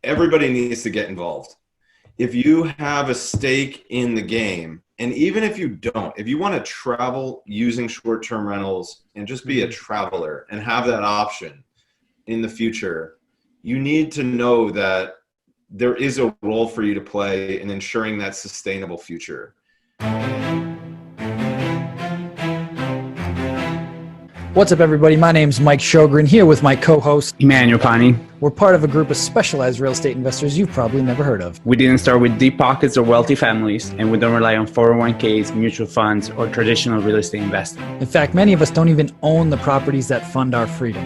everybody needs to get involved. If you have a stake in the game, and even if you don't, if you want to travel using short-term rentals and just be a traveler and have that option in the future, you need to know that there is a role for you to play in ensuring that sustainable future. What's up, everybody? My name's Mike Sjogren, here with my co-host Emmanuel Pani. We're part of a group of specialized real estate investors you've probably never heard of. We didn't start with deep pockets or wealthy families, and we don't rely on 401ks, mutual funds, or traditional real estate investing. In fact, many of us don't even own the properties that fund our freedom.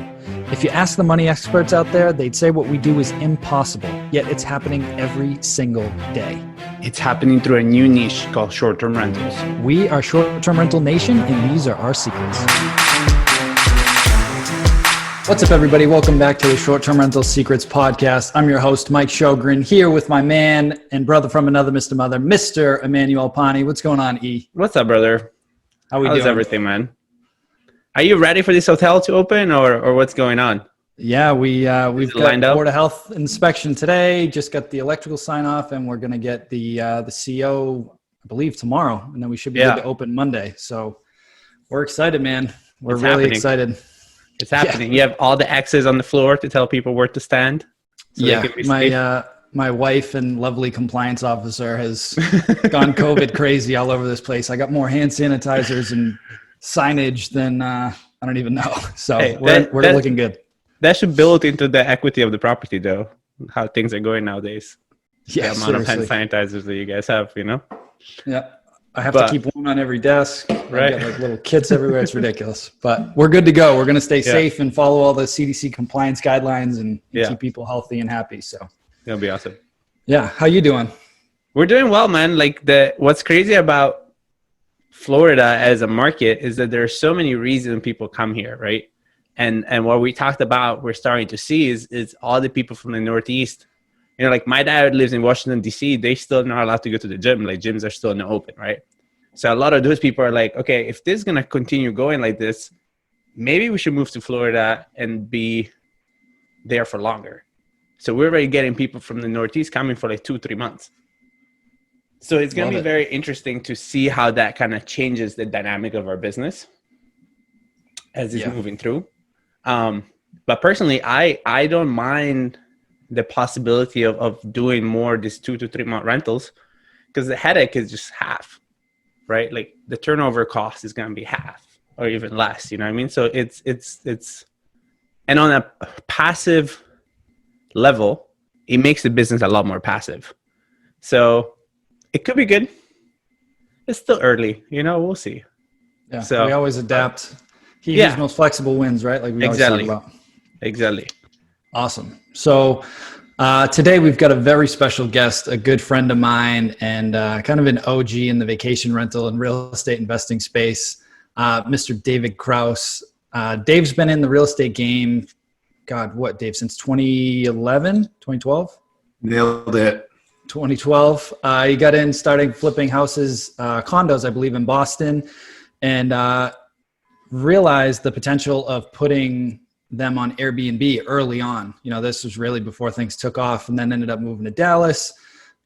If you ask the money experts out there, they'd say what we do is impossible, yet it's happening every single day. It's happening through a new niche called short-term rentals. We are Short-Term Rental Nation, and these are our secrets. What's up, everybody? Welcome back to the Short-Term Rental Secrets podcast. I'm your host, Mike Sjogren, here with my man and brother from another Mr. Mother, Mr. Emmanuel Pani. What's going on, E? What's up, brother? How's doing? Everything, man? Are you ready for this hotel to open, or what's going on? Yeah, we've got Board of Health inspection today. Just got the electrical sign off, and we're going to get the CO, I believe, tomorrow, and then we should be good to open Monday. So we're excited, man. We're really excited. It's happening. Yeah. You have all the X's on the floor to tell people where to stand. So my wife and lovely compliance officer has gone COVID crazy all over this place. I got more hand sanitizers and signage than I don't even know. So we're looking good. That should build into the equity of the property, though. How things are going nowadays. Yeah, the amount of hand sanitizers that you guys have, you know. Yeah. I have to keep one on every desk. Right. I got like little kits everywhere. It's ridiculous, but we're good to go. We're going to stay safe and follow all the CDC compliance guidelines and keep people healthy and happy. So it'll be awesome. Yeah. How you doing? We're doing well, man. Like what's crazy about Florida as a market is that there are so many reasons people come here. Right. And what we talked about, we're starting to see is all the people from the Northeast. You know, like my dad lives in Washington, D.C. They still not allowed to go to the gym. Like gyms are still not open, right? So a lot of those people are like, okay, if this is going to continue going like this, maybe we should move to Florida and be there for longer. So we're already getting people from the Northeast coming for like 2-3 months. So it's going to be very interesting to see how that kind of changes the dynamic of our business as it's moving through. But personally, I don't mind the possibility of doing more these 2 to 3 month rentals, because the headache is just half, right? Like the turnover cost is going to be half or even less, you know what I mean? So it's, and on a passive level, it makes the business a lot more passive. So it could be good. It's still early, you know, we'll see. Yeah. So we always adapt. He who's most flexible wins, right? Like we always talk about. Exactly. Awesome. So today we've got a very special guest, a good friend of mine, and kind of an OG in the vacation rental and real estate investing space, Mr. David Krauss. Dave's been in the real estate game, Dave, since 2011, 2012? Nailed it. 2012. He got in starting flipping houses, condos, I believe, in Boston, and realized the potential of putting them on Airbnb early on. You know, this was really before things took off, and then ended up moving to Dallas,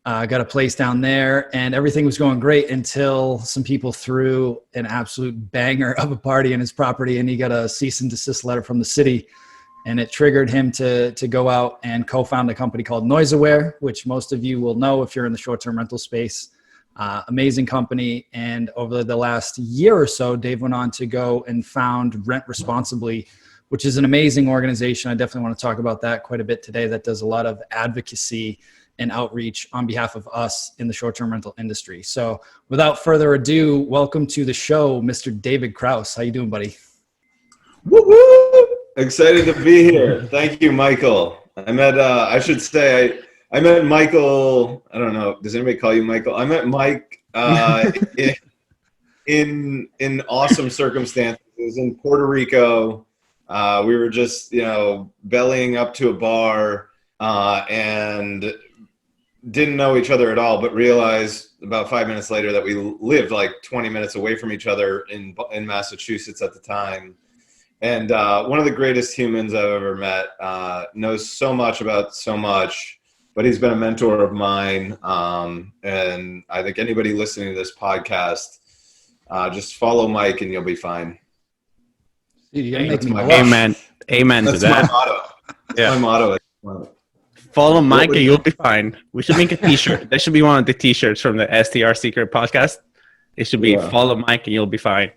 got a place down there, and everything was going great until some people threw an absolute banger of a party in his property, and he got a cease and desist letter from the city, and it triggered him to go out and co-found a company called NoiseAware, which most of you will know if you're in the short-term rental space. Amazing company. And over the last year or so, Dave went on to go and found Rent Responsibly, which is an amazing organization. I definitely want to talk about that quite a bit today. That does a lot of advocacy and outreach on behalf of us in the short-term rental industry. So without further ado, welcome to the show, Mr. David Krauss. How you doing, buddy? Woo-hoo! Excited to be here. Thank you, Michael. I met Michael. I don't know. Does anybody call you Michael? I met Mike in awesome circumstances. It was in Puerto Rico. We were just, bellying up to a bar and didn't know each other at all, but realized about 5 minutes later that we lived like 20 minutes away from each other in Massachusetts at the time. And one of the greatest humans I've ever met, knows so much about so much, but he's been a mentor of mine. And I think anybody listening to this podcast, just follow Mike and you'll be fine. Dude, you're gonna make That's me my blush. Amen to That's my that. motto. Yeah. My motto. Follow Mike would- and you'll be fine. We should make a t-shirt. That should be one of the t-shirts from the STR Secret podcast. It should be follow Mike and you'll be fine.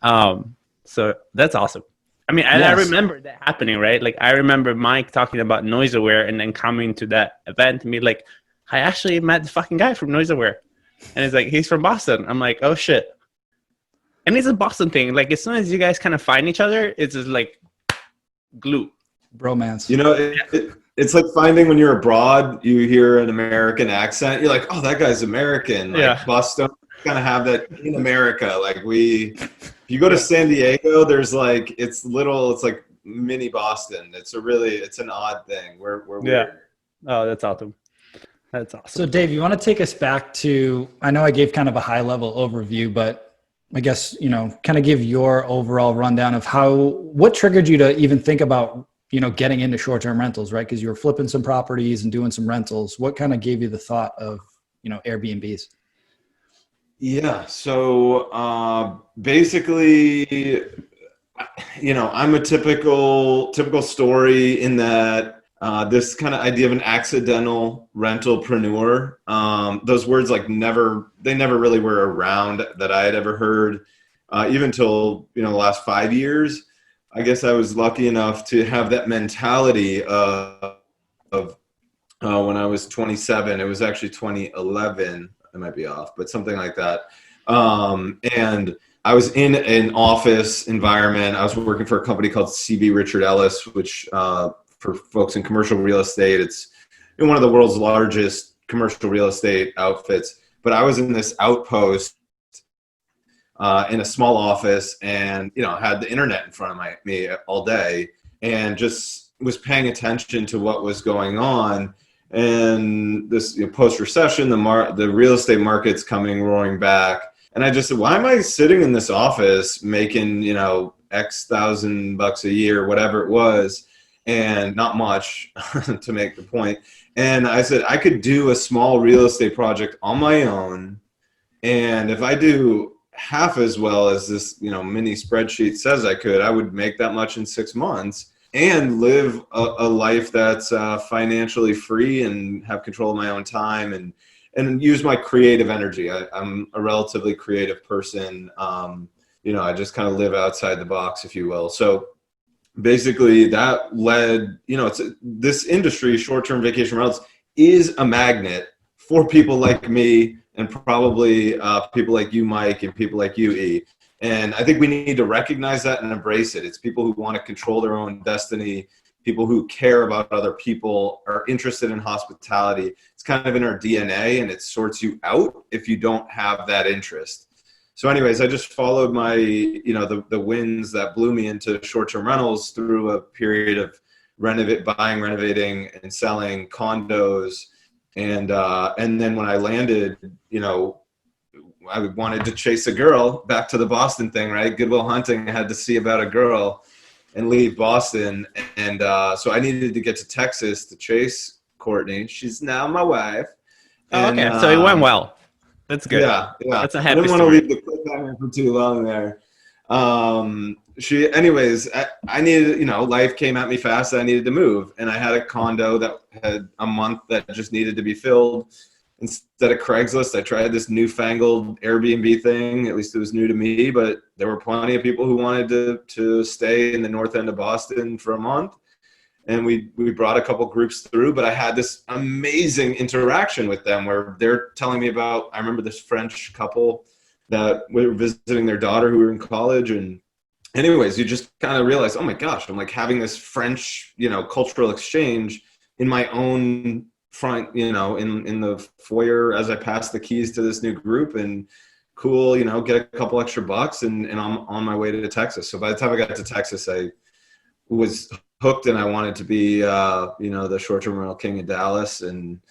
So that's awesome. I mean, and I remember that happening, right? Like I remember Mike talking about NoiseAware and then coming to that event and be like, I actually met the fucking guy from NoiseAware. And he's like, he's from Boston. I'm like, oh shit. And it's a Boston thing. Like as soon as you guys kind of find each other, it's just like glue. Bromance. You know, it's like finding when you're abroad, you hear an American accent. You're like, oh, that guy's American. Like Boston kind of have that in America. Like if you go to San Diego, there's like, it's like mini Boston. It's an odd thing. We're weird. Oh, that's awesome. That's awesome. So Dave, you want to take us back to, I know I gave kind of a high level overview, but I guess, kind of give your overall rundown of what triggered you to even think about, getting into short-term rentals, right? Because you were flipping some properties and doing some rentals. What kind of gave you the thought of, Airbnbs? Yeah. So basically, I'm a typical story in that this kind of idea of an accidental rentalpreneur. Those words they never really were around that I had ever heard, even till the last 5 years. I guess I was lucky enough to have that mentality of when I was 27. It was actually 2011. I might be off, but something like that. And I was in an office environment. I was working for a company called CB Richard Ellis, which for folks in commercial real estate, it's one of the world's largest commercial real estate outfits. But I was in this outpost in a small office, and had the internet in front of me all day, and just was paying attention to what was going on. And this post-recession, the real estate market's coming roaring back, and I just said, why am I sitting in this office making X thousand bucks a year, whatever it was, and not much to make the point. And I said I could do a small real estate project on my own, and if I do half as well as this mini spreadsheet says I could, I would make that much in 6 months and live a life that's financially free and have control of my own time and use my creative energy. I'm a relatively creative person. I just kind of live outside the box, if you will. So basically that led, this industry, short-term vacation rentals, is a magnet for people like me, and probably people like you, Mike, and people like you, E. And I think we need to recognize that and embrace it. It's people who want to control their own destiny, people who care about other people, are interested in hospitality. It's kind of in our DNA, and it sorts you out if you don't have that interest. So anyways, I just followed my, the winds that blew me into short-term rentals through a period of buying, renovating, and selling condos. And then when I landed, I wanted to chase a girl, back to the Boston thing, right? Good Will Hunting. I had to see about a girl and leave Boston. And so I needed to get to Texas to chase Courtney. She's now my wife. And, okay, so it went well. That's good. Yeah. That's a happy I didn't story. want to leave the cliffhanger for too long there. Anyways, I needed, life came at me fast. I needed to move, and I had a condo that had a month that just needed to be filled. Instead of Craigslist, I tried this newfangled Airbnb thing. At least it was new to me, but there were plenty of people who wanted to stay in the north end of Boston for a month. And we brought a couple groups through, but I had this amazing interaction with them where they're telling me about, I remember this French couple that we were visiting their daughter who were in college. And anyways, you just kind of realize, oh my gosh, I'm like having this French, cultural exchange in my own front, in the foyer as I pass the keys to this new group, and cool, get a couple extra bucks and I'm on my way to Texas. So by the time I got to Texas, I was hooked, and I wanted to be, the short-term rental king of Dallas, and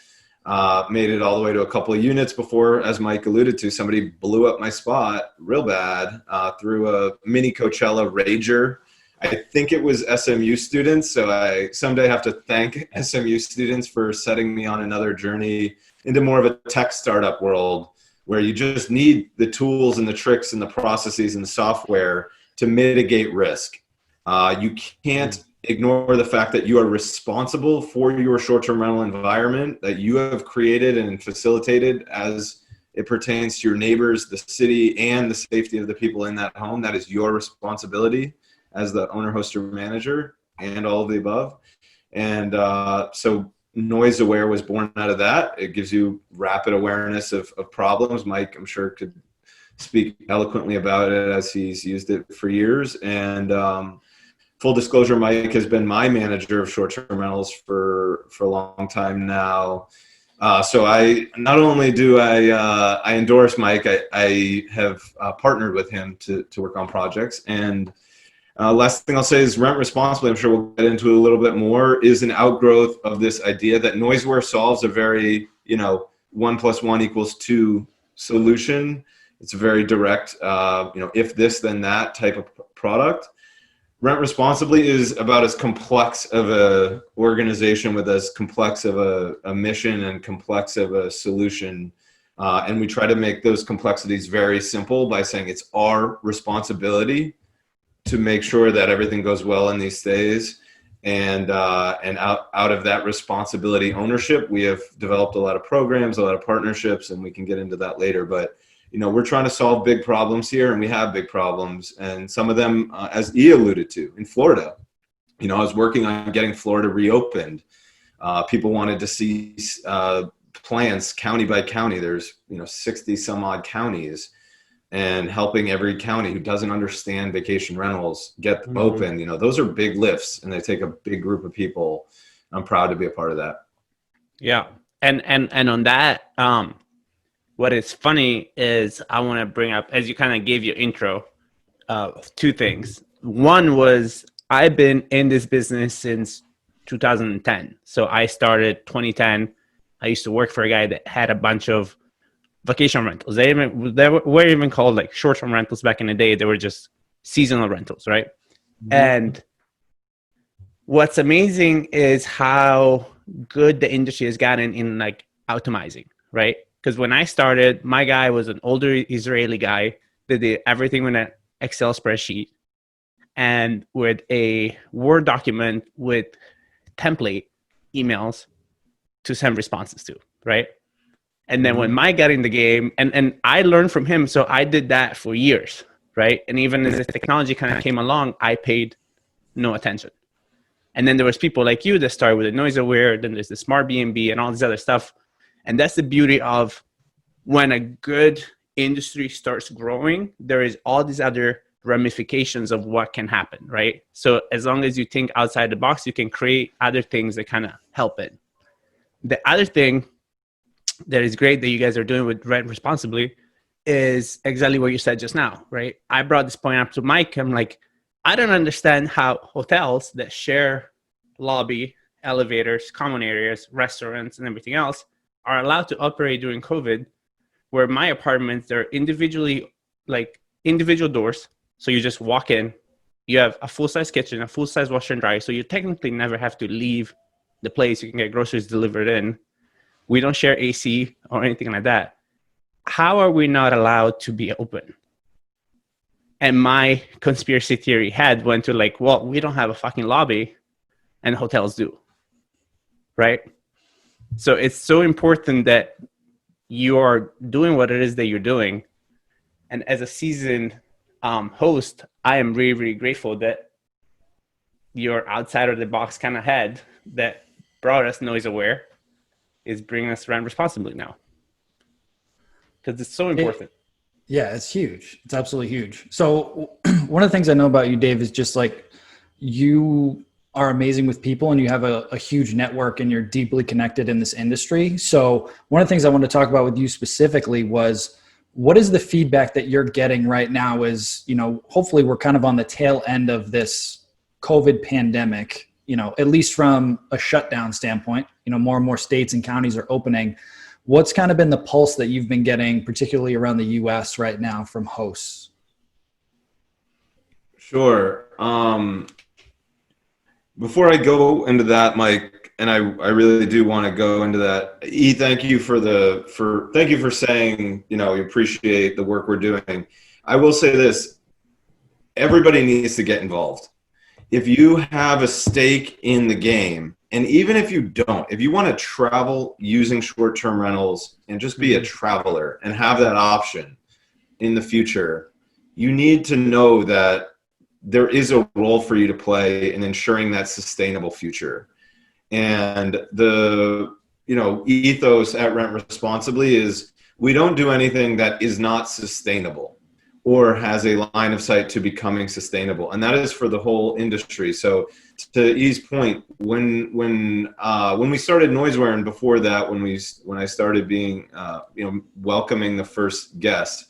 made it all the way to a couple of units before, as Mike alluded to, somebody blew up my spot real bad through a mini Coachella rager. I think it was SMU students. So I someday have to thank SMU students for setting me on another journey into more of a tech startup world where you just need the tools and the tricks and the processes and the software to mitigate risk. You can't ignore the fact that you are responsible for your short-term rental environment that you have created and facilitated as it pertains to your neighbors, the city, and the safety of the people in that home. That is your responsibility as the owner, host, or manager, and all of the above. And so NoiseAware was born out of that. It gives you rapid awareness of problems. Mike, I'm sure, could speak eloquently about it as he's used it for years. And full disclosure, Mike has been my manager of short-term rentals for a long time now. So I not only do I endorse Mike, I have partnered with him to work on projects. And last thing I'll say is Rent Responsibly, I'm sure we'll get into it a little bit more, is an outgrowth of this idea that NoiseAware solves a very, 1 + 1 = 2 solution. It's a very direct, if this, then that type of product. Rent Responsibly is about as complex of a organization with as complex of a mission and complex of a solution. And we try to make those complexities very simple by saying it's our responsibility to make sure that everything goes well in these stays. And out of that responsibility ownership, we have developed a lot of programs, a lot of partnerships, and we can get into that later. But we're trying to solve big problems here, and we have big problems. And some of them, as E alluded to, in Florida, I was working on getting Florida reopened. People wanted to see plans county by county. There's 60 some odd counties, and helping every county who doesn't understand vacation rentals get them open. Those are big lifts, and they take a big group of people. I'm proud to be a part of that. Yeah, and on that. What is funny is I want to bring up, as you kind of gave your intro, 2 things. One was I've been in this business since 2010. So I started 2010. I used to work for a guy that had a bunch of vacation rentals. They were even called like short-term rentals back in the day. They were just seasonal rentals, right? Mm-hmm. And what's amazing is how good the industry has gotten in like automizing, right? Because when I started, my guy was an older Israeli guy that did everything with an Excel spreadsheet and with a Word document with template emails to send responses to, right? And then when Mike got in the game, and I learned from him, so I did that for years, right? And even as the technology kind of came along, I paid no attention. And then there was people like you that started with the NoiseAware, then there's the Smart B&B and all this other stuff. And that's the beauty of when a good industry starts growing, there is all these other ramifications of what can happen, right? So as long as you think outside the box, you can create other things that kind of help it. The other thing that is great that you guys are doing with Rent Responsibly is exactly what you said just now, right? I brought this point up to Mike. I'm like, I don't understand how hotels that share lobby, elevators, common areas, restaurants, and everything else are allowed to operate during COVID, where my apartments, they're individual doors. So you just walk in, you have a full-size kitchen, a full-size washer and dryer. So you technically never have to leave the place. You can get groceries delivered in. We don't share AC or anything like that. How are we not allowed to be open? And my conspiracy theory head went to like, well, we don't have a fucking lobby and hotels do, right? So it's so important that you are doing what it is that you're doing. And as a seasoned host, I am really, really grateful that your outside of the box kind of head that brought us NoiseAware is bringing us Rent Responsibly now. Because it's so important. Yeah, it's huge. It's absolutely huge. So one of the things I know about you, Dave, is just like you are amazing with people and you have a huge network and you're deeply connected in this industry. So one of the things I wanted to talk about with you specifically was, what is the feedback that you're getting right now is, hopefully we're kind of on the tail end of this COVID pandemic, at least from a shutdown standpoint, more and more states and counties are opening. What's kind of been the pulse that you've been getting, particularly around the US right now from hosts? Sure. Before I go into that, Mike, and I really do want to go into that. Thank you thank you for saying, you know, you appreciate the work we're doing. I will say this, everybody needs to get involved. If you have a stake in the game, and even if you don't, if you want to travel using short-term rentals and just be a traveler and have that option in the future, you need to know that there is a role for you to play in ensuring that sustainable future. And the, you know, ethos at Rent Responsibly is we don't do anything that is not sustainable or has a line of sight to becoming sustainable. And that is for the whole industry. So to E's point, when we started NoiseAware, and before that, when I started being, you know, welcoming the first guest,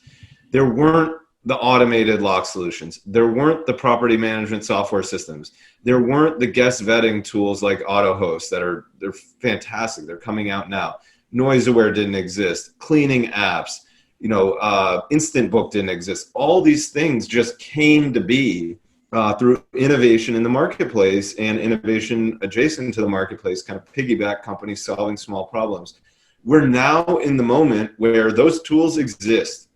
there weren't the automated lock solutions. There weren't the property management software systems. There weren't the guest vetting tools like AutoHost they're fantastic. They're coming out now. NoiseAware didn't exist. Cleaning apps, you know, Instant Book didn't exist. All these things just came to be through innovation in the marketplace and innovation adjacent to the marketplace, kind of piggyback companies solving small problems. We're now in the moment where those tools exist.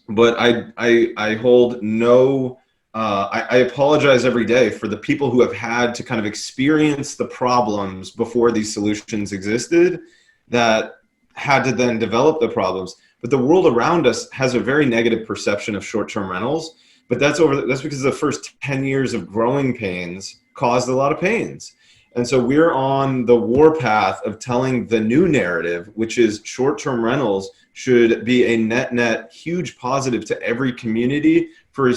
But I hold no, I apologize every day for the people who have had to kind of experience the problems before these solutions existed that had to then develop the problems. But the world around us has a very negative perception of short-term rentals. But that's because the first 10 years of growing pains caused a lot of pains. And so we're on the warpath of telling the new narrative, which is short-term rentals should be a net huge positive to every community for a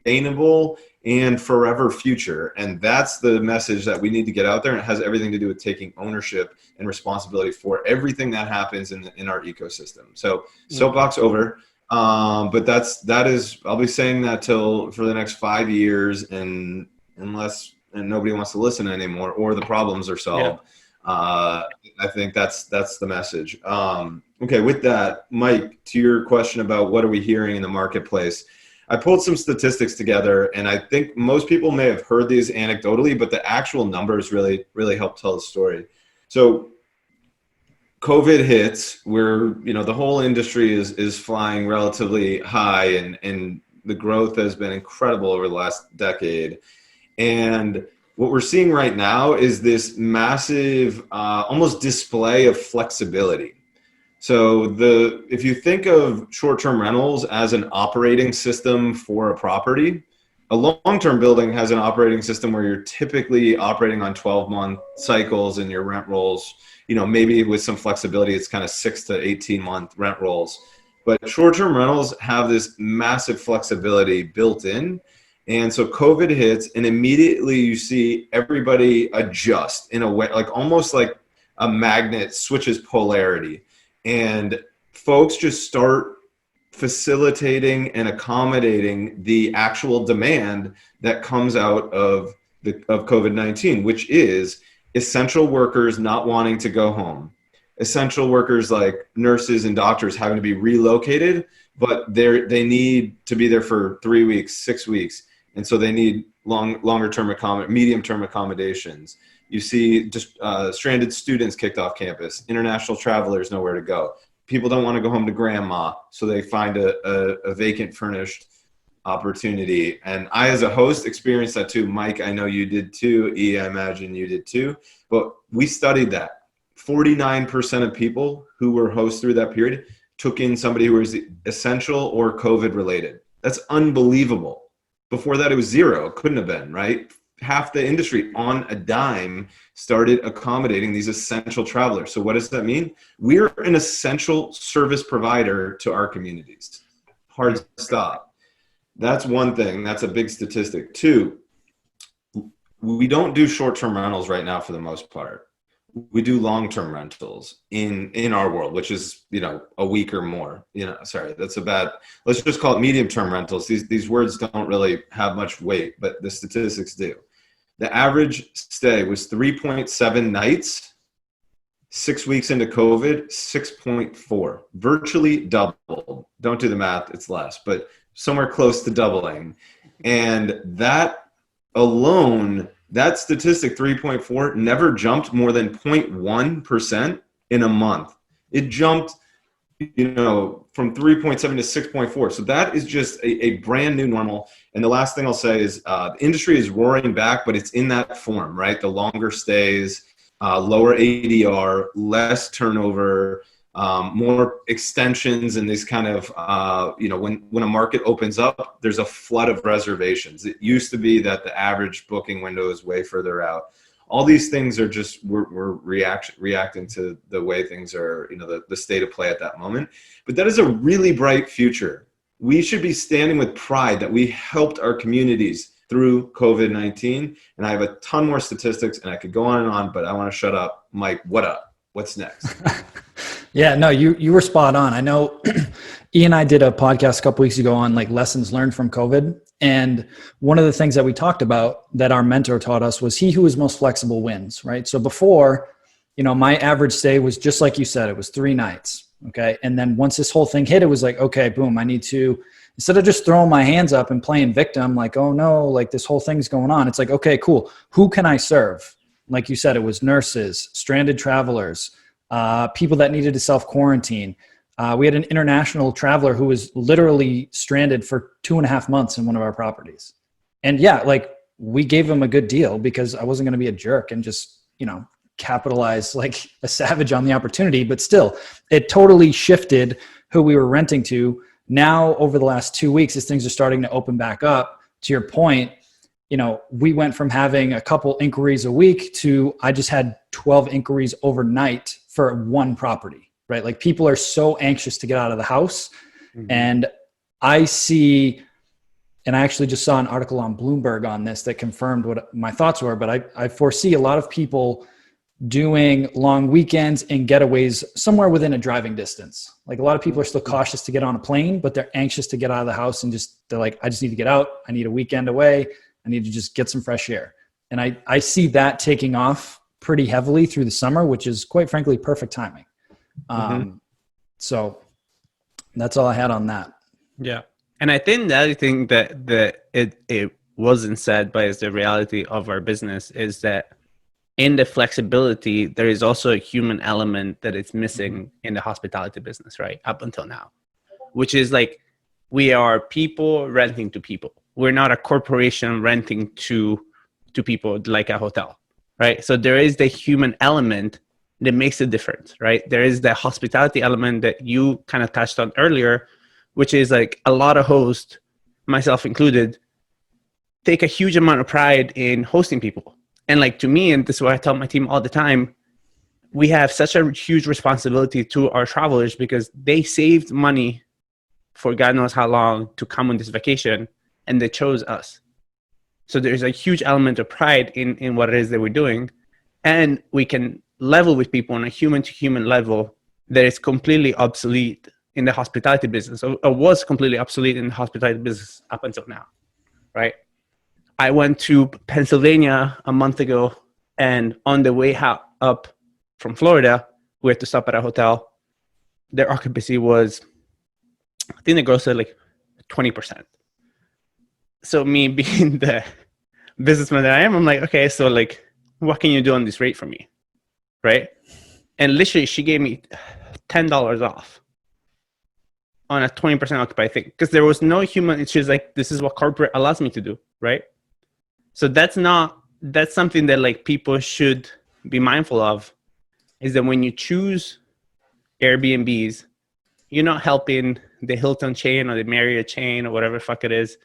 sustainable and forever future. And that's the message that we need to get out there. And it has everything to do with taking ownership and responsibility for everything that happens in our ecosystem. So soapbox over. But that is, I'll be saying that for the next 5 years, and unless nobody wants to listen anymore or the problems are solved. Yeah. I think that's the message. Okay, with that, Mike, to your question about what are we hearing in the marketplace, I pulled some statistics together, and I think most people may have heard these anecdotally, but the actual numbers really help tell the story. So COVID hits, where, you know, the whole industry is flying relatively high, and the growth has been incredible over the last decade. And what we're seeing right now is this massive, almost display of flexibility. So if you think of short-term rentals as an operating system for a property, a long-term building has an operating system where you're typically operating on 12-month cycles, and your rent rolls, you know, maybe with some flexibility, it's kind of 6 to 18-month rent rolls. But short-term rentals have this massive flexibility built in. And so COVID hits, and immediately you see everybody adjust in a way, like almost like a magnet switches polarity. And folks just start facilitating and accommodating the actual demand that comes out of COVID-19, which is essential workers not wanting to go home. Essential workers like nurses and doctors having to be relocated, but they need to be there for 3 weeks, 6 weeks. And so they need medium-term accommodations. You see just stranded students kicked off campus, international travelers nowhere to go. People don't want to go home to grandma, so they find a vacant furnished opportunity. And I, as a host, experienced that too. Mike, I know you did too. E, I imagine you did too. But we studied that. 49% of people who were hosts through that period took in somebody who was essential or COVID related. That's unbelievable. Before that, it was zero. It couldn't have been, right? Half the industry on a dime started accommodating these essential travelers. So what does that mean? We're an essential service provider to our communities. Hard stop. That's one thing. That's a big statistic. Two, we don't do short-term rentals right now for the most part. We do long-term rentals in our world, which is, you know, a week or more. You know, sorry, that's a bad. Let's just call it medium-term rentals. These words don't really have much weight, but the statistics do. The average stay was 3.7 nights. 6 weeks into COVID, 6.4, virtually doubled. Don't do the math; it's less, but somewhere close to doubling. And that alone, that statistic 3.4 never jumped more than 0.1% in a month. It jumped, from 3.7 to 6.4. So that is just a brand new normal. And the last thing I'll say is the industry is roaring back, but it's in that form, right? The longer stays, lower ADR, less turnover, more extensions, and these kind of, when a market opens up, there's a flood of reservations. It used to be that the average booking window is way further out. All these things are just, we're reacting to the way things are, the state of play at that moment. But that is a really bright future. We should be standing with pride that we helped our communities through COVID-19. And I have a ton more statistics, and I could go on and on, but I want to shut up. Mike, what up? What's next? Yeah, no, you were spot on. I know Ian and I did a podcast a couple weeks ago on like lessons learned from COVID. And one of the things that we talked about that our mentor taught us was he who is most flexible wins, right? So before, my average stay was just like you said, it was 3 nights. Okay. And then once this whole thing hit, it was like, okay, boom, I need to, instead of just throwing my hands up and playing victim, like, oh no, like this whole thing's going on. It's like, okay, cool. Who can I serve? Like you said, it was nurses, stranded travelers, people that needed to self-quarantine. We had an international traveler who was literally stranded for 2.5 months in one of our properties. And yeah, like we gave him a good deal because I wasn't going to be a jerk and just, capitalize like a savage on the opportunity. But still, it totally shifted who we were renting to. Now, over the last 2 weeks, as things are starting to open back up, to your point, we went from having a couple inquiries a week to I just had 12 inquiries overnight for one property, right? Like people are so anxious to get out of the house. Mm-hmm. And I see, and I actually just saw an article on Bloomberg on this that confirmed what my thoughts were, but I foresee a lot of people doing long weekends and getaways somewhere within a driving distance. Like a lot of people are still cautious to get on a plane, but they're anxious to get out of the house and they're like, I just need to get out. I need a weekend away. I need to just get some fresh air. And I see that taking off pretty heavily through the summer, which is quite frankly, perfect timing. So that's all I had on that. Yeah. And I think the other thing that it wasn't said, but is the reality of our business is that in the flexibility, there is also a human element that is missing in the hospitality business, right? Up until now, which is like, we are people renting to people. We're not a corporation renting to people like a hotel, right? So there is the human element that makes a difference, right? There is the hospitality element that you kind of touched on earlier, which is like a lot of hosts, myself included, take a huge amount of pride in hosting people. And like to me, and this is what I tell my team all the time, we have such a huge responsibility to our travelers because they saved money for God knows how long to come on this vacation, and they chose us. So there's a huge element of pride in what it is that we're doing. And we can level with people on a human-to-human level that is completely obsolete in the hospitality business, or was completely obsolete in the hospitality business up until now, right? I went to Pennsylvania a month ago, and on the way up from Florida, we had to stop at a hotel. Their occupancy was, I think the girl said like 20%. So me being the businessman that I am, I'm like, okay, so like, what can you do on this rate for me, right? And literally, she gave me $10 off on a 20% occupied thing, because there was no human. She's like, this is what corporate allows me to do, right? So that's something that like people should be mindful of, is that when you choose Airbnbs, you're not helping the Hilton chain or the Marriott chain or whatever the fuck it is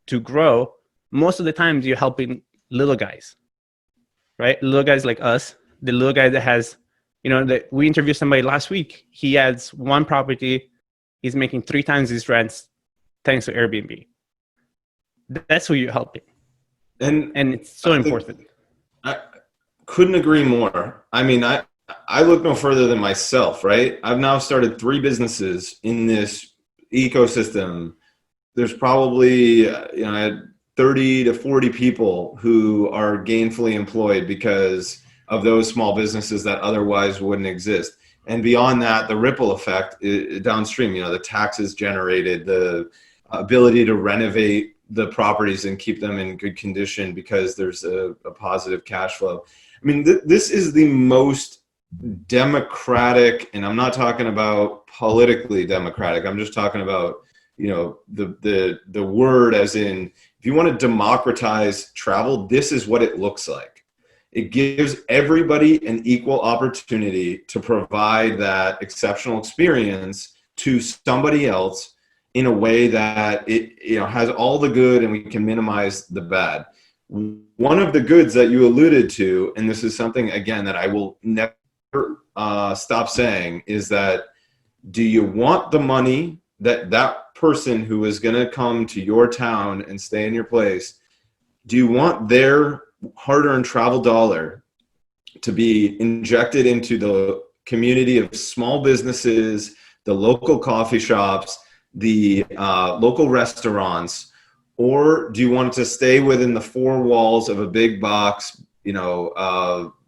to grow. Most of the times you're helping little guys, right? Little guys like us, the little guy that has, we interviewed somebody last week. He has one property. He's making 3 times his rents thanks to Airbnb. That's who you're helping. And it's so important. I couldn't agree more. I mean, I look no further than myself, right? I've now started 3 businesses in this ecosystem. There's probably, I had 30 to 40 people who are gainfully employed because of those small businesses that otherwise wouldn't exist. And beyond that, the ripple effect downstream, the taxes generated, the ability to renovate the properties and keep them in good condition because there's a positive cash flow. I mean, this is the most democratic, and I'm not talking about politically democratic. I'm just talking about, the word as in, if you want to democratize travel, this is what it looks like. It gives everybody an equal opportunity to provide that exceptional experience to somebody else in a way that it has all the good and we can minimize the bad. One of the goods that you alluded to, and this is something, again, that I will never stop saying, is that do you want the money that person who is going to come to your town and stay in your place, do you want their hard-earned travel dollar to be injected into the community of small businesses, the local coffee shops, the local restaurants, or do you want it to stay within the four walls of a big box,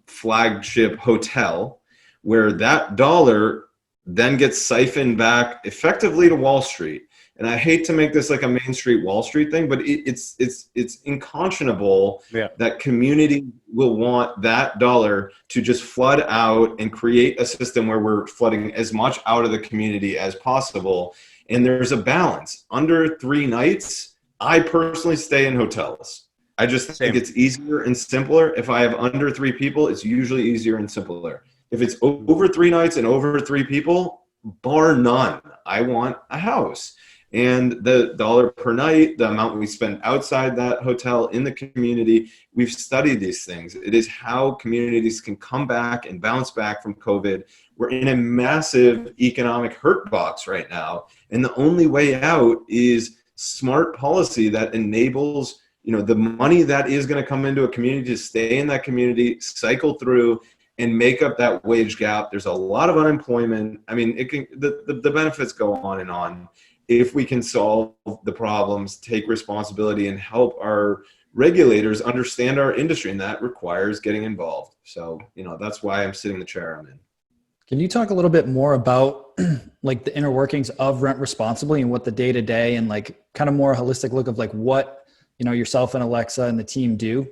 flagship hotel, where that dollar then gets siphoned back effectively to Wall Street? And I hate to make this like a Main Street, Wall Street thing, but it's unconscionable that community will want that dollar to just flood out and create a system where we're flooding as much out of the community as possible. And there's a balance. Under 3 nights, I personally stay in hotels. I just think it's easier and simpler. If I have under 3 people, it's usually easier and simpler. If it's over 3 nights and over 3 people, bar none, I want a house. And the dollar per night, the amount we spend outside that hotel in the community, we've studied these things. It is how communities can come back and bounce back from COVID. We're in a massive economic hurt box right now. And the only way out is smart policy that enables, the money that is going to come into a community to stay in that community, cycle through, and make up that wage gap. There's a lot of unemployment. I mean, the benefits go on and on. If we can solve the problems, take responsibility, and help our regulators understand our industry, and that requires getting involved. So, that's why I'm sitting in the chair I'm in. Can you talk a little bit more about like the inner workings of Rent Responsibly and what the day-to-day and like kind of more holistic look of like what, yourself and Alexa and the team do?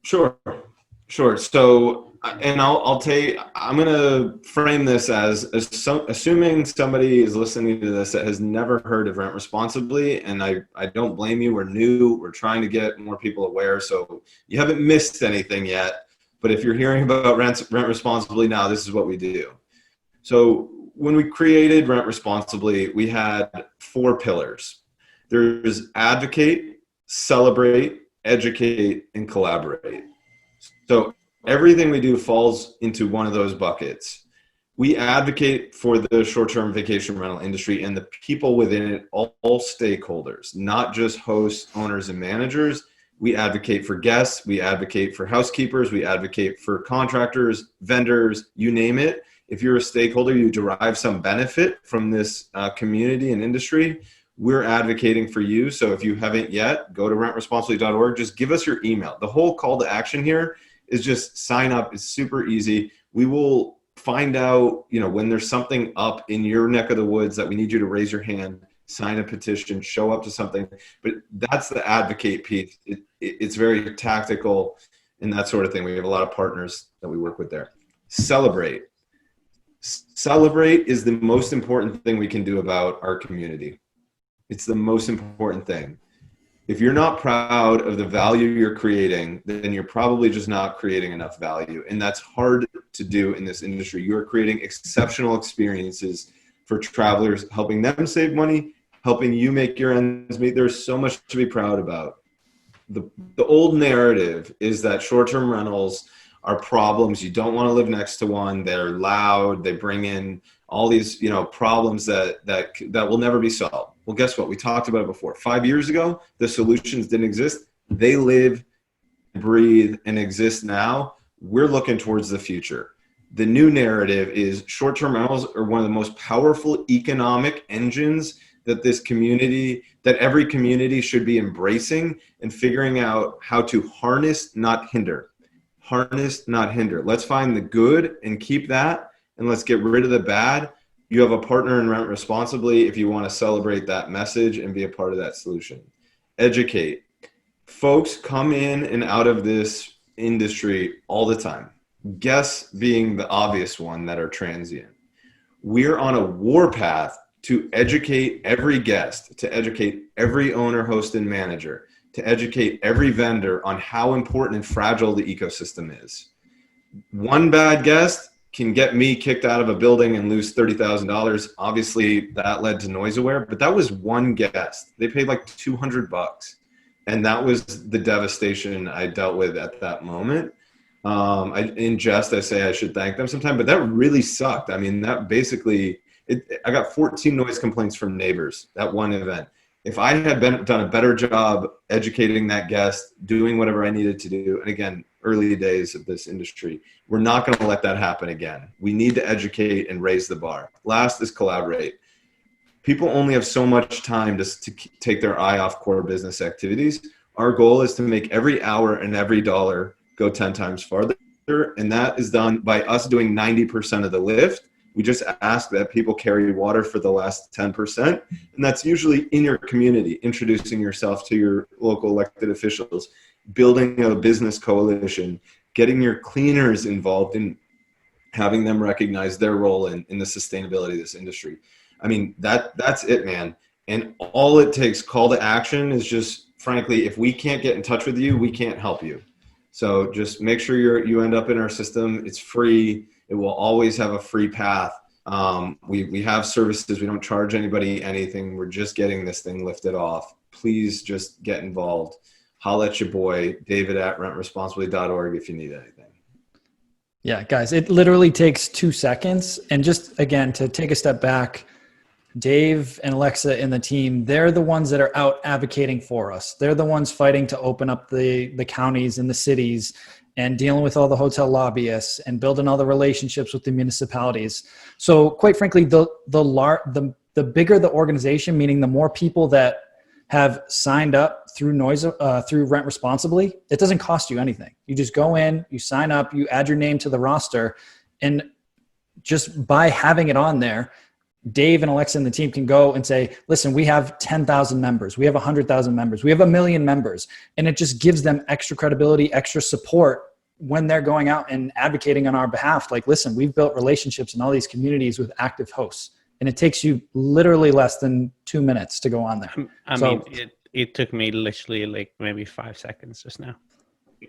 Sure. So, and I'll tell you, I'm going to frame this as assuming somebody is listening to this that has never heard of Rent Responsibly, and I don't blame you. We're new. We're trying to get more people aware, so you haven't missed anything yet. But if you're hearing about Rent Responsibly now, this is what we do. So when we created Rent Responsibly, we had 4 pillars. There's advocate, celebrate, educate, and collaborate. So everything we do falls into one of those buckets. We advocate for the short-term vacation rental industry and the people within it, all stakeholders, not just hosts, owners, and managers. We advocate for guests. We advocate for housekeepers. We advocate for contractors, vendors, you name it. If you're a stakeholder, you derive some benefit from this community and industry, we're advocating for you. So if you haven't yet, go to rentresponsibly.org. Just give us your email. The whole call to action here is just sign up. It's super easy. We will find out, when there's something up in your neck of the woods that we need you to raise your hand, sign a petition, show up to something. But that's the advocate piece. It's very tactical and that sort of thing. We have a lot of partners that we work with there. Celebrate. Celebrate is the most important thing we can do about our community. It's the most important thing. If you're not proud of the value you're creating, then you're probably just not creating enough value. And that's hard to do in this industry. You're creating exceptional experiences for travelers, helping them save money, helping you make your ends meet. There's so much to be proud about. The old narrative is that short-term rentals are problems. You don't want to live next to one. They're loud. They bring in all these, problems that will never be solved. Well, guess what? We talked about it before. 5 years ago, the solutions didn't exist. They live, breathe, and exist now. We're looking towards the future. The new narrative is short-term rentals are one of the most powerful economic engines that every community should be embracing and figuring out how to harness, not hinder. Harness, not hinder. Let's find the good and keep that, and let's get rid of the bad. You have a partner in Rent Responsibly if you want to celebrate that message and be a part of that solution. educate. Folks come in and out of this industry all the time. Guests being the obvious one that are transient. We're on a warpath to educate every guest, to educate every owner, host, and manager, to educate every vendor on how important and fragile the ecosystem is. One bad guest can get me kicked out of a building and lose $30,000. Obviously, that led to NoiseAware, but that was one guest. They paid like $200, and that was the devastation I dealt with at that moment. In jest, I say I should thank them sometime, but that really sucked. I mean, that basically, I got 14 noise complaints from neighbors that one event. If I had done a better job educating that guest, doing whatever I needed to do, and again, early days of this industry, we're not going to let that happen again. We need to educate and raise the bar. Last is collaborate. People only have so much time to take their eye off core business activities. Our goal is to make every hour and every dollar go 10 times farther, and that is done by us doing 90% of the lift. We just ask that people carry water for the last 10%, and that's usually in your community, introducing yourself to your local elected officials, building a business coalition, getting your cleaners involved in having them recognize their role in the sustainability of this industry. I mean, that's it, man. And all it takes, call to action, is just, frankly, if we can't get in touch with you, we can't help you. So just make sure you end up in our system. It's free. It will always have a free path. We have services. We don't charge anybody anything. We're just getting this thing lifted off. Please just get involved. Holla at your boy, David at rentresponsibly.org if you need anything. Yeah, guys, it literally takes 2 seconds. And just, again, to take a step back, Dave and Alexa and the team, they're the ones that are out advocating for us. They're the ones fighting to open up the counties and the cities and dealing with all the hotel lobbyists and building all the relationships with the municipalities. So quite frankly, the bigger the organization, meaning the more people that have signed up through through Rent Responsibly, it doesn't cost you anything. You just go in, you sign up, you add your name to the roster, and just by having it on there, Dave and Alexa and the team can go and say, listen, we have 10,000 members. We have 100,000 members. We have 1 million members. And it just gives them extra credibility, extra support when they're going out and advocating on our behalf. Like, listen, we've built relationships in all these communities with active hosts. And it takes you literally less than 2 minutes to go on there. I mean, it took me literally like maybe 5 seconds just now.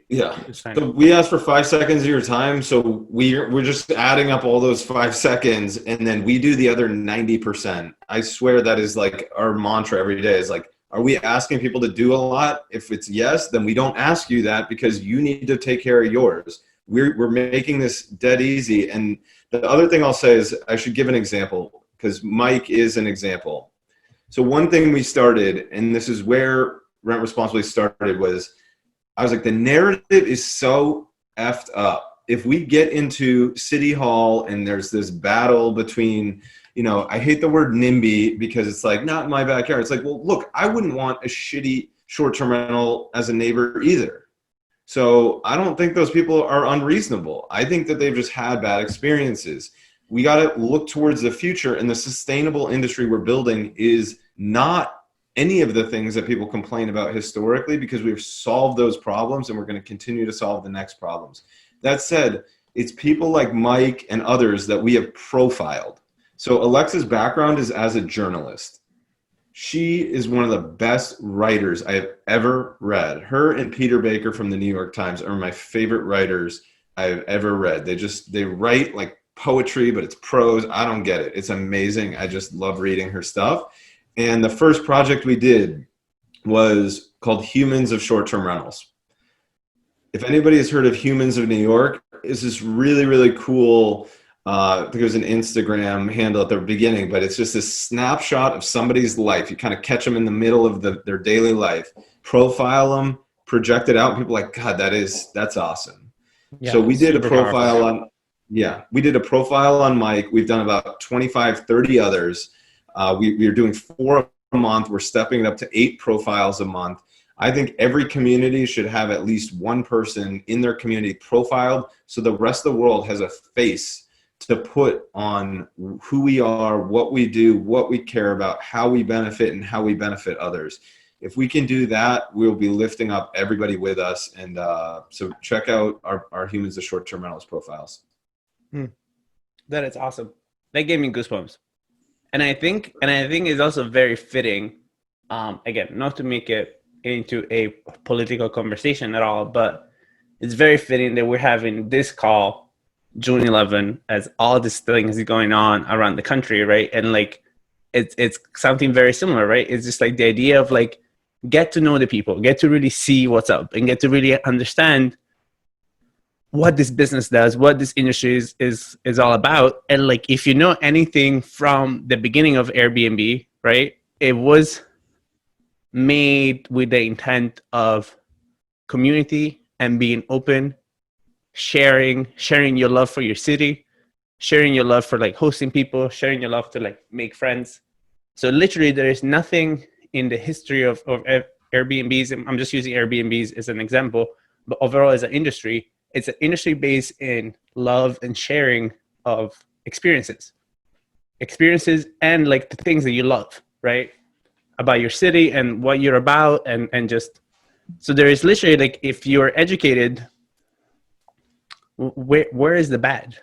Yeah. So we asked for 5 seconds of your time. So we're just adding up all those 5 seconds, and then we do the other 90%. I swear that is like our mantra every day, is like, are we asking people to do a lot? If it's yes, then we don't ask you that, because you need to take care of yours. We're making this dead easy. And the other thing I'll say is I should give an example, because Mike is an example. So one thing we started, and this is where Rent Responsibly started, was I was like, the narrative is so effed up. If we get into City Hall and there's this battle between, I hate the word NIMBY because it's like, not in my backyard. It's like, well, look, I wouldn't want a shitty short-term rental as a neighbor either. So I don't think those people are unreasonable. I think that they've just had bad experiences. We got to look towards the future, and the sustainable industry we're building is not any of the things that people complain about historically, because we've solved those problems and we're going to continue to solve the next problems. That said, it's people like Mike and others that we have profiled. So Alexa's background is as a journalist. She is one of the best writers I have ever read. Her and Peter Baker from the New York Times are my favorite writers I've ever read. They write like poetry, but it's prose. I don't get it. It's amazing. I just love reading her stuff. And the first project we did was called Humans of Short-Term Rentals. If anybody has heard of Humans of New York, it's this really, really cool, I think it was an Instagram handle at the beginning, but it's just this snapshot of somebody's life. You kind of catch them in the middle of their daily life, profile them, project it out, and people are like, God, that's awesome. Yeah, so we did a profile on Mike. We've done about 25, 30 others. We're doing 4 a month. We're stepping it up to 8 profiles a month. I think every community should have at least one person in their community profiled, so the rest of the world has a face to put on who we are, what we do, what we care about, how we benefit, and how we benefit others. If we can do that, we'll be lifting up everybody with us. And so check out our Humans of Short-Term Rentals profiles. That is awesome. That gave me goosebumps. And I think it's also very fitting. Again, not to make it into a political conversation at all, but it's very fitting that we're having this call June 11 as all these things is going on around the country, right? And like it's something very similar, right? It's just like the idea of like get to know the people, get to really see what's up, and get to really understand what this business does, what this industry is all about. And like if you know anything from the beginning of Airbnb, right? It was made with the intent of community and being open, sharing your love for your city, sharing your love for like hosting people, sharing your love to like make friends. So literally there is nothing in the history of Airbnbs, and I'm just using Airbnbs as an example, but overall as an industry, it's an industry based in love and sharing of experiences and like the things that you love, right? About your city and what you're about, and just, so there is literally like, if you're educated, where is the bad?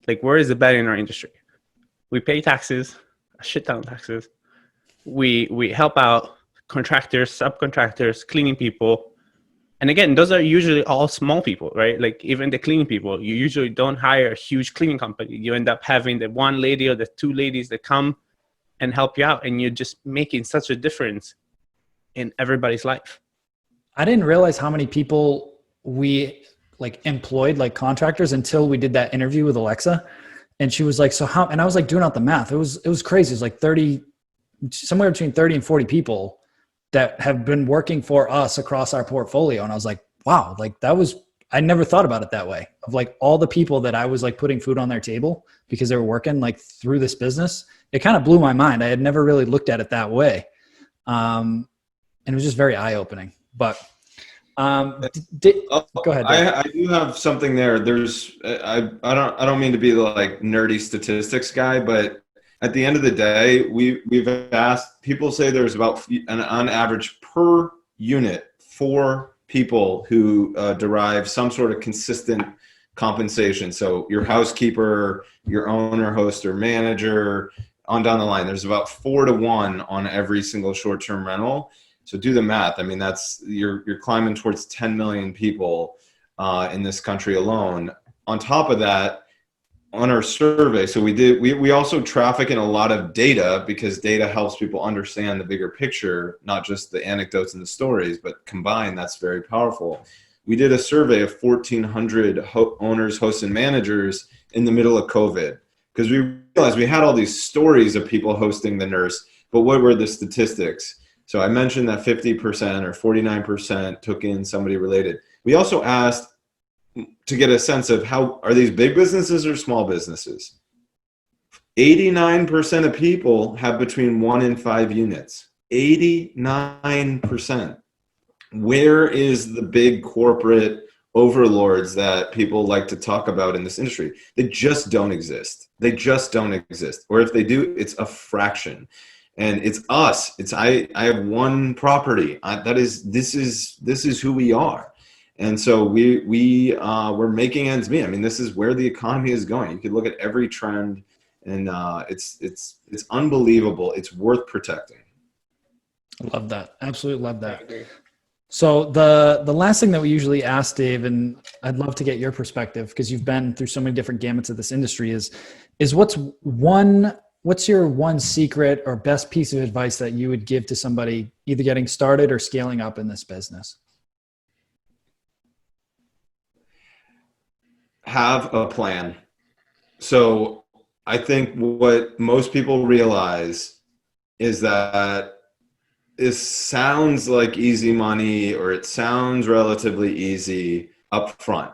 Like, where is the bad in our industry? We pay taxes, a shit ton of taxes. We help out contractors, subcontractors, cleaning people. And again, those are usually all small people, right? Like even the cleaning people, you usually don't hire a huge cleaning company. You end up having the one lady or the two ladies that come and help you out. And you're just making such a difference in everybody's life. I didn't realize how many people we like employed, like contractors, until we did that interview with Alexa. And she was like, so how, and I was like doing out the math. It was crazy. It was like 30, somewhere between 30 and 40 people that have been working for us across our portfolio. And I was like, wow, like that was, I never thought about it that way, of like all the people that I was like putting food on their table because they were working like through this business. It kind of blew my mind. I had never really looked at it that way. And it was just very eye-opening, but go ahead. I do have something there. There's, I don't mean to be the like nerdy statistics guy, but at the end of the day, we've asked, people say there's about, on average per unit, 4 people who derive some sort of consistent compensation. So your housekeeper, your owner, host, or manager, on down the line, there's about 4 to 1 on every single short-term rental. So do the math. I mean, that's, you're climbing towards 10 million people in this country alone. On top of that, on our survey, so we also traffic in a lot of data, because data helps people understand the bigger picture, not just the anecdotes and the stories, but combined, that's very powerful. We did a survey of 1,400 owners, hosts, and managers in the middle of COVID, because we realized we had all these stories of people hosting the nurse, but what were the statistics? So I mentioned that 50% or 49% took in somebody related. We also asked to get a sense of how, are these big businesses or small businesses? 89% of people have between 1 and 5 units. 89%. Where is the big corporate overlords that people like to talk about in this industry? They just don't exist. They just don't exist. Or if they do, it's a fraction. And it's us. It's I have one property. This is who we are. And so we're making ends meet. I mean, this is where the economy is going. You could look at every trend, and it's unbelievable. It's worth protecting. I love that. Absolutely love that. So the last thing that we usually ask, Dave, and I'd love to get your perspective because you've been through so many different gamuts of this industry, is what's your one secret or best piece of advice that you would give to somebody either getting started or scaling up in this business? Have a plan. So I think what most people realize is that it sounds like easy money, or it sounds relatively easy up front.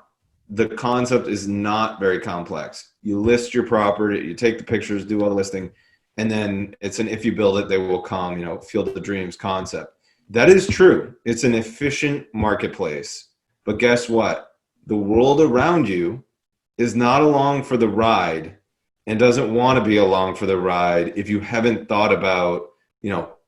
The concept is not very complex. You list your property, you take the pictures, do all the listing, and then it's an if you build it, they will come, field of dreams concept. That is true. It's an efficient marketplace. But guess what? The world around you is not along for the ride and doesn't want to be along for the ride if you haven't thought about,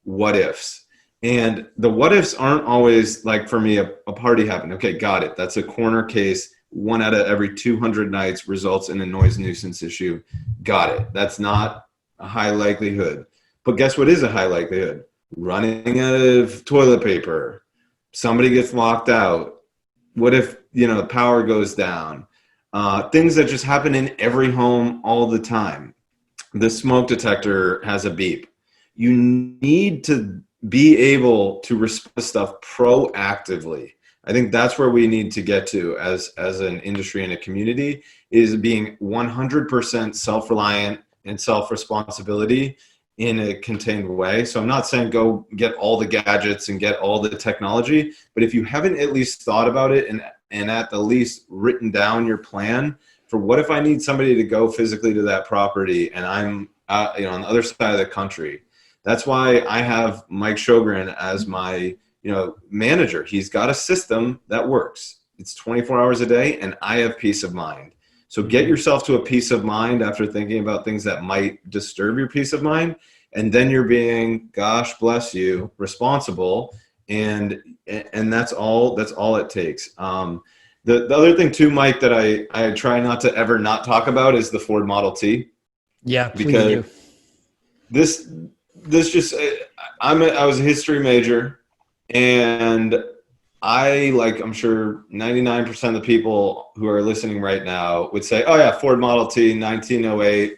what ifs. And the what ifs aren't always like, for me, a party happened. Okay, got it. That's a corner case. 1 out of every 200 nights results in a noise nuisance issue. Got it. That's not a high likelihood. But guess what is a high likelihood? Running out of toilet paper. Somebody gets locked out. What if, the power goes down? Things that just happen in every home all the time. The smoke detector has a beep. You need to be able to respond to stuff proactively. I think that's where we need to get to as an industry and a community, is being 100% self-reliant and self-responsibility in a contained way. So I'm not saying go get all the gadgets and get all the technology, but if you haven't at least thought about it and at the least written down your plan for what if I need somebody to go physically to that property and I'm on the other side of the country. That's why I have Mike Sjogren as my manager. He's got a system that works. It's 24 hours a day, and I have peace of mind. So get yourself to a peace of mind after thinking about things that might disturb your peace of mind, and then you're being, gosh bless you, responsible, and that's all it takes. The other thing too, Mike, that I try not to ever not talk about is the Ford Model T. Yeah, please because do. this just I was a history major. And I'm sure 99% of the people who are listening right now would say, oh yeah, Ford Model T, 1908.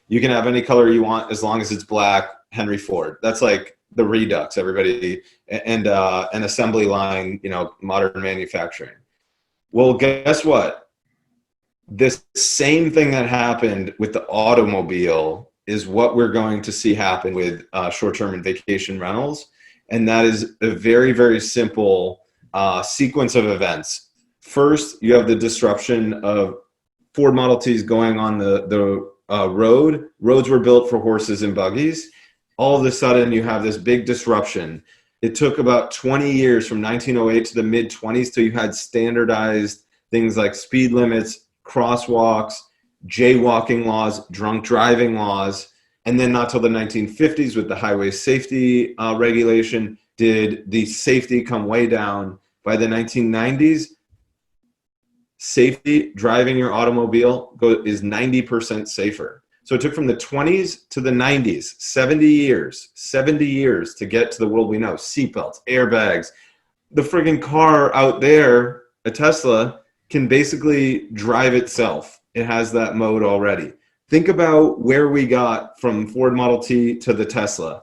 You can have any color you want as long as it's black, Henry Ford. That's like the Redux, everybody, and an assembly line, modern manufacturing. Well, guess what? This same thing that happened with the automobile is what we're going to see happen with short-term and vacation rentals. And that is a very, very simple sequence of events. First, you have the disruption of Ford Model Ts going on the road. Roads were built for horses and buggies. All of a sudden, you have this big disruption. It took about 20 years from 1908 to the mid-20s till you had standardized things like speed limits, crosswalks, jaywalking laws, drunk driving laws. And then not till the 1950s with the highway safety regulation did the safety come way down. By the 1990s, safety, driving your automobile is 90% safer. So it took from the 20s to the 90s, 70 years to get to the world we know. Seatbelts, airbags. The friggin' car out there, a Tesla, can basically drive itself. It has that mode already. Think about where we got from Ford Model T to the Tesla.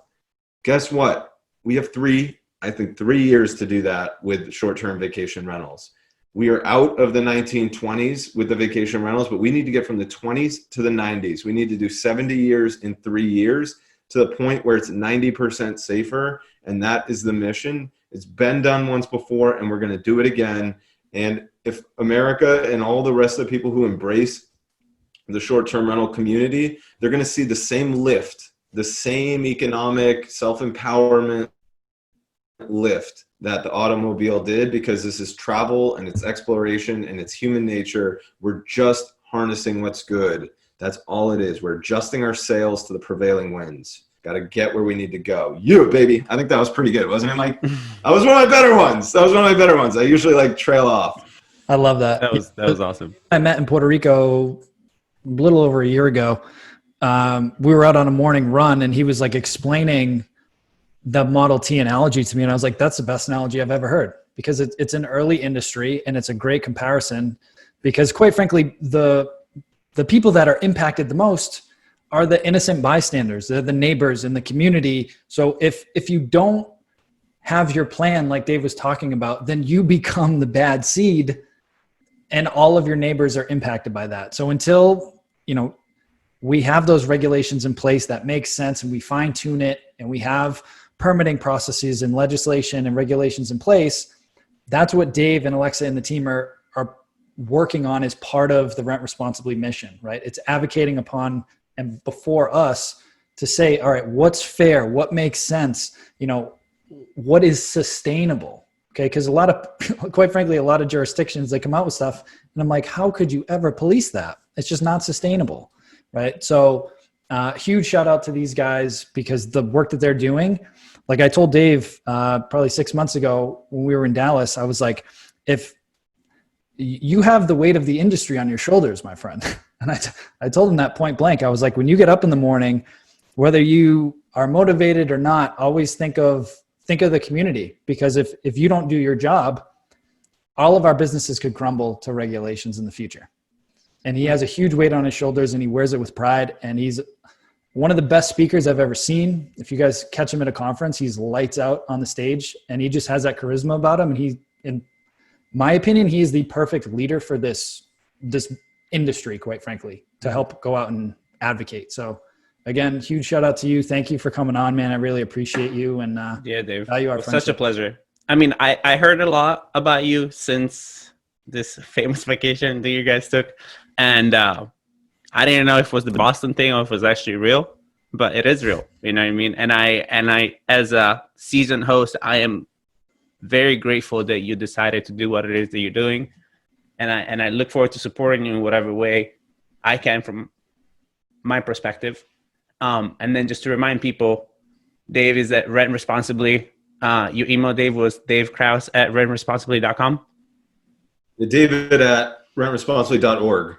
Guess what? We have 3 years to do that with short-term vacation rentals. We are out of the 1920s with the vacation rentals, but we need to get from the 20s to the 90s. We need to do 70 years in 3 years to the point where it's 90% safer, and that is the mission. It's been done once before, and we're going to do it again. And if America and all the rest of the people who embrace the short-term rental community, they're going to see the same lift, the same economic self-empowerment lift that the automobile did, because this is travel and it's exploration and it's human nature. We're just harnessing what's good. That's all it is. We're adjusting our sails to the prevailing winds. Got to get where we need to go. You, baby. I think that was pretty good, wasn't it, Mike? That was one of my better ones. I usually trail off. I love that. That was awesome. I met in Puerto Rico a little over a year ago. We were out on a morning run and he was explaining the Model T analogy to me. And I was like, that's the best analogy I've ever heard, because it's an early industry and it's a great comparison, because quite frankly, the people that are impacted the most are the innocent bystanders. They're the neighbors in the community. So if you don't have your plan, like Dave was talking about, then you become the bad seed and all of your neighbors are impacted by that. So until, we have those regulations in place that make sense and we fine tune it and we have permitting processes and legislation and regulations in place, that's what Dave and Alexa and the team are working on as part of the Rent Responsibly mission, right? It's advocating upon and before us to say, all right, what's fair? What makes sense? What is sustainable? Okay. Cause quite frankly, a lot of jurisdictions, they come out with stuff and I'm like, how could you ever police that? It's just not sustainable. Right. So huge shout out to these guys, because the work that they're doing, Like I told Dave probably 6 months ago when we were in Dallas, I was like, if you have the weight of the industry on your shoulders, my friend. And I told him that point blank. I was like, when you get up in the morning, whether you are motivated or not, always think of the community, because if you don't do your job, all of our businesses could crumble to regulations in the future. And he has a huge weight on his shoulders and he wears it with pride. And he's one of the best speakers I've ever seen. If you guys catch him at a conference, he's lights out on the stage and he just has that charisma about him. And in my opinion, he is the perfect leader for this industry, quite frankly, to help go out and advocate. So again, huge shout out to you. Thank you for coming on, man. I really appreciate you. And yeah, Dave, value our friendship. Such a pleasure. I mean, I heard a lot about you since this famous vacation that you guys took. And I didn't know if it was the Boston thing or if it was actually real, but it is real. You know what I mean? And I, as a seasoned host, I am very grateful that you decided to do what it is that you're doing. And I look forward to supporting you in whatever way I can from my perspective. And then just to remind people, Dave is at Rent Responsibly. Your email, Dave, was Krauss at rentresponsibly.com. David at rentresponsibly.org.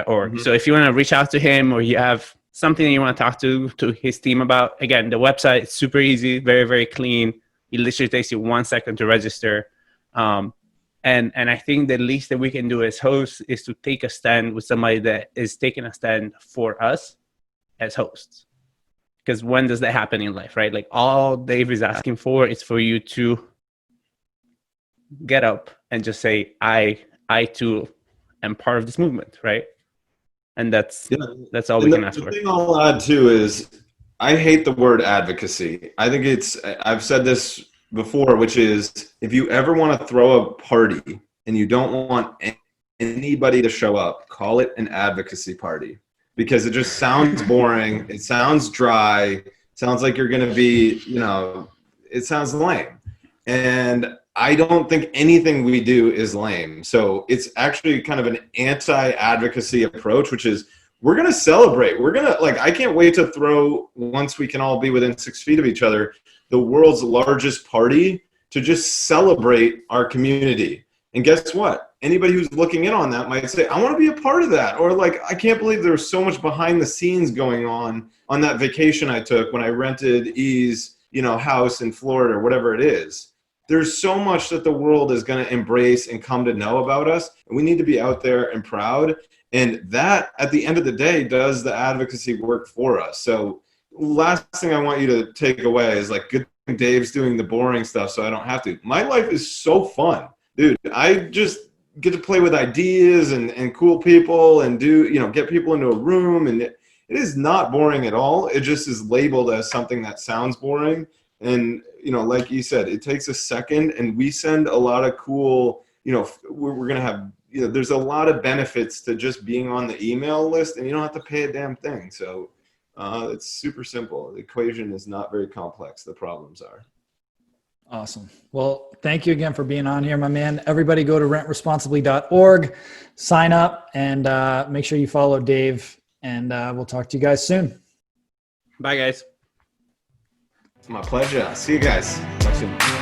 .org. So if you want to reach out to him or you have something that you want to talk to his team about, again, the website is super easy, very, very clean. It literally takes you 1 second to register. And I think the least that we can do as hosts is to take a stand with somebody that is taking a stand for us as hosts. Because when does that happen in life, right? Like all Dave is asking for is for you to get up and just say, I too am part of this movement, right? And that's all we can ask for. The thing I'll add too is I hate the word advocacy. I think I've said this before, which is if you ever want to throw a party and you don't want anybody to show up, call it an advocacy party, because it just sounds boring. It sounds dry. It sounds like you're going to be, it sounds lame. And I don't think anything we do is lame. So it's actually kind of an anti-advocacy approach, which is we're going to celebrate. We're going to, I can't wait to throw, once we can all be within 6 feet of each other, the world's largest party to just celebrate our community. And guess what? Anybody who's looking in on that might say, I want to be a part of that. Or I can't believe there was so much behind the scenes going on that vacation I took when I rented E's, house in Florida or whatever it is. There's so much that the world is going to embrace and come to know about us. And we need to be out there and proud. And that, at the end of the day, does the advocacy work for us. So last thing I want you to take away is good thing Dave's doing the boring stuff so I don't have to. My life is so fun. Dude, I just get to play with ideas and cool people and get people into a room. And it is not boring at all. It just is labeled as something that sounds boring. And, like you said, it takes a second and we send a lot of cool, we're going to have, there's a lot of benefits to just being on the email list and you don't have to pay a damn thing. So it's super simple. The equation is not very complex. The problems are. Awesome. Well, thank you again for being on here, my man. Everybody go to rentresponsibly.org, sign up, and make sure you follow Dave. And we'll talk to you guys soon. Bye, guys. My pleasure. See you guys. Talk soon.